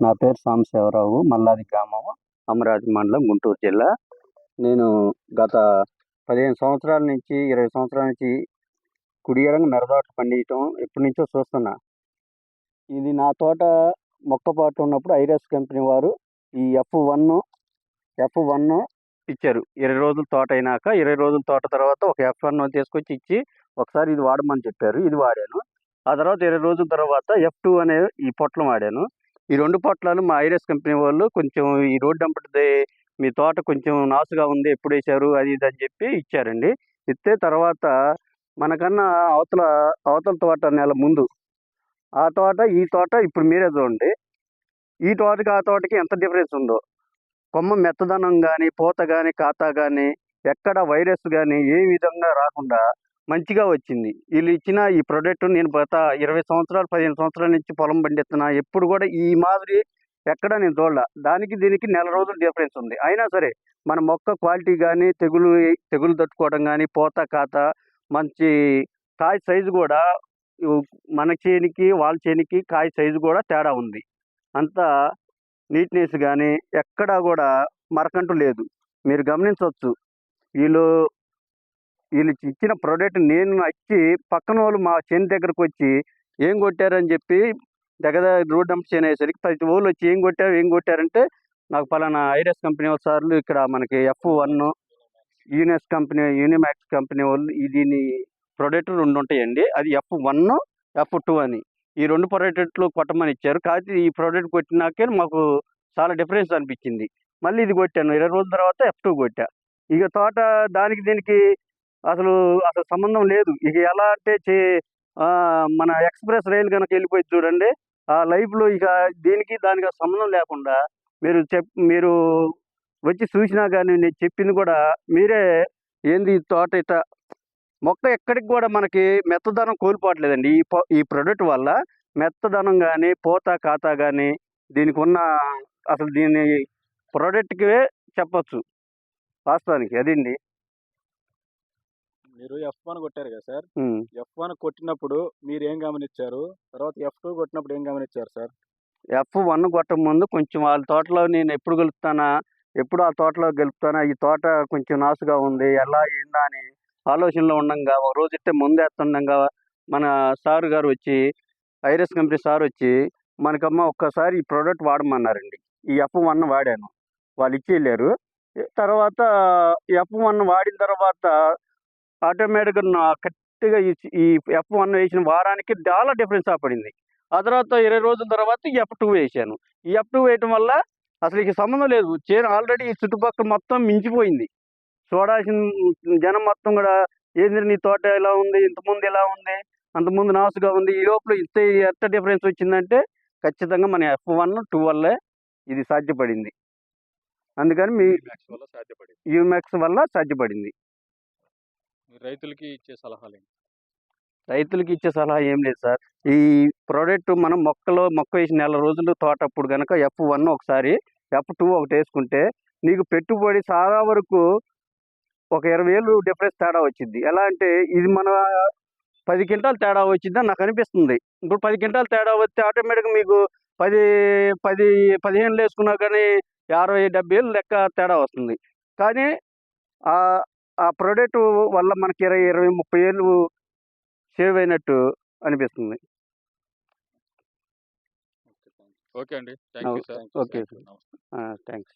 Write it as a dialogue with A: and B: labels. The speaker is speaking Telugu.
A: నా పేరు సాంబశివరావు, మల్లాది గ్రామం, అమరావతి మండలం, గుంటూరు జిల్లా. నేను గత 15 సంవత్సరాల నుంచి 20 సంవత్సరాల నుంచి కుడియడంగా మిరపతోట పండియటం ఎప్పటి నుంచో చూస్తున్నా. ఇది నా తోట మొక్కపాటు ఉన్నప్పుడు ఐరస్ కంపెనీ వారు ఈ F1 ఇచ్చారు. 20 రోజుల తోట అయినాక 20 రోజుల తోట తర్వాత ఒక F1 తీసుకొచ్చి ఇచ్చి ఒకసారి ఇది వాడమని చెప్పారు. ఇది వాడాను. ఆ తర్వాత 20 రోజుల తర్వాత F2 అనే ఈ పొట్లం వాడాను. ఈ 2 పొట్లాలు మా ఐరస్ కంపెనీ వాళ్ళు కొంచెం ఈ రోడ్డు అంపటిది మీ తోట కొంచెం నాసుగా ఉంది, ఎప్పుడు వేశారు అది ఇది అని చెప్పి ఇచ్చారండి. ఇస్తే తర్వాత మనకన్నా అవతల తోట నెల ముందు ఆ తోట ఈ తోట ఇప్పుడు మీరే చూడండి. ఈ తోటకి ఆ తోటకి ఎంత డిఫరెన్స్ ఉందో. కొమ్మ మెత్తదనం కానీ, పూత కానీ, కాత కానీ, ఎక్కడ వైరస్ కానీ ఏ విధంగా రాకుండా మంచిగా వచ్చింది. వీళ్ళు ఇచ్చిన ఈ ప్రోడక్ట్ నేను గత 20 సంవత్సరాలు 15 సంవత్సరాల నుంచి పొలం పండిస్తున్నా. ఎప్పుడు కూడా ఈ మాదిరి ఎక్కడ నేను చూడలే. దానికి దీనికి నెల రోజులు డిఫరెన్స్ ఉంది. అయినా సరే మన మొక్క క్వాలిటీ కానీ, తెగులు తట్టుకోవడం కానీ, పూత కాత మంచి కాయ సైజు కూడా మన చేనికి వాళ్ళ చేనికి కాయ సైజు కూడా తేడా ఉంది. అంతా నీట్నెస్ కానీ ఎక్కడా కూడా మరకంటూ లేదు. మీరు గమనించవచ్చు. వీళ్ళు ఇచ్చిన ప్రోడక్ట్ నేను ఇచ్చి పక్కన వాళ్ళు మా చేను దగ్గరకు వచ్చి ఏం కొట్టారని చెప్పి దగ్గర రోడ్ డంప్ చేను వేసరికి ప్రతి వాళ్ళు వచ్చి ఏం కొట్టారంటే నాకు పలానా ఐరస్ కంపెనీ వాళ్ళ సార్లు ఇక్కడ మనకి F1 యూనిమాక్స్ కంపెనీ వాళ్ళు దీని ప్రోడక్ట్ 2 ఉంటాయండి. అది F1 F2 అని ఈ 2 ప్రోడక్ట్లు కొట్టమని ఇచ్చారు. కాకపోతే ఈ ప్రోడక్ట్ కొట్టినాకే మాకు చాలా డిఫరెన్స్ అనిపించింది. మళ్ళీ ఇది కొట్టాను. 20 రోజుల తర్వాత F2 కొట్టా. ఇక తోట దానికి దీనికి అసలు సంబంధం లేదు. ఇక ఎలా అంటే మన ఎక్స్ప్రెస్ రైలు కనుక వెళ్ళిపోయింది చూడండి. ఆ లైఫ్లో ఇక దీనికి దానికి సంబంధం లేకుండా మీరు వచ్చి చూసినా కానీ నేను చెప్పింది కూడా మీరే ఏంది తోట ఇట మొక్క ఎక్కడికి కూడా మనకి మెత్తదనం కోల్పోవట్లేదండి. ఈ ప్రోడక్ట్ వల్ల మెత్తదనం కానీ, పూత కాత కానీ దీనికి ఉన్న అసలు దీని ప్రోడక్ట్కే చెప్పచ్చు వాస్తవానికి అదండి.
B: మీరు F1 కొట్టారు కదా సార్. F1 కొట్టినప్పుడు మీరు ఏం గమనించారు? తర్వాత F2 కొట్టినప్పుడు ఏం గమనించారు సార్?
A: F1 కొట్టక ముందు కొంచెం వాళ్ళ తోటలో నేను ఎప్పుడు ఆ తోటలో గెలుపుతానా, ఈ తోట కొంచెం నాసుగా ఉంది, ఎలా ఏందా అని ఆలోచనలో ఉండంగా ఒక రోజు ముందేస్తుండగా మన సారు గారు వచ్చి ఐరస్ కంపెనీ సార్ వచ్చి మనకమ్మ ఒక్కసారి ఈ ప్రోడక్ట్ వాడమన్నారండి. ఈ F1 వాడాను. వాళ్ళు ఇచ్చి వెళ్ళారు. తర్వాత F1 వాడిన తర్వాత ఆటోమేటిక్గా కరెక్ట్గా ఈ F1 వేసిన వారానికి చాలా డిఫరెన్స్ పడింది. ఆ తర్వాత 20 రోజుల తర్వాత F2 వేసాను. ఈ F2 వేయటం వల్ల అసలు ఇక సంబంధం లేదు. చేను ఆల్రెడీ ఈ చుట్టుపక్కల మొత్తం మించిపోయింది. చూడాల్సిన జనం మొత్తం కూడా ఏంది నీ తోట ఎలా ఉంది, ఇంతకుముందు ఎలా ఉంది, అంతకుముందు నాసుగా ఉంది, ఈ లోపల ఎంత డిఫరెన్స్ వచ్చిందంటే ఖచ్చితంగా మన F1 2 వల్లే ఇది సాధ్యపడింది. అందుకని మీ యూమాక్స్ వల్ల సాధ్యపడింది.
B: రైతులకి ఇచ్చే సలహాలు
A: రైతులకి ఇచ్చే సలహా ఏం లేదు సార్. ఈ ప్రోడక్ట్ మనం మొక్క వేసిన నెల రోజులు తోటప్పుడు కనుక F1 ఒకసారి, F2 ఒకటి వేసుకుంటే నీకు పెట్టుబడి చాలా వరకు ఒక 20,000 డిఫరెన్స్ తేడా వచ్చింది. ఎలా అంటే ఇది మన 10 క్వింటాలు తేడా వచ్చిందని నాకు అనిపిస్తుంది. ఇప్పుడు 10 క్వింటాలు తేడా వస్తే ఆటోమేటిక్గా మీకు 15 వేసుకున్నా కానీ 50,000-70,000 లెక్క తేడా వస్తుంది. కానీ ఆ ప్రోడక్ట్ వల్ల మనకి 20,000-30,000 సేవ్ అయినట్టు అనిపిస్తుంది.
B: ఓకే అండి. Thank you sir.
A: Okay. Thanks.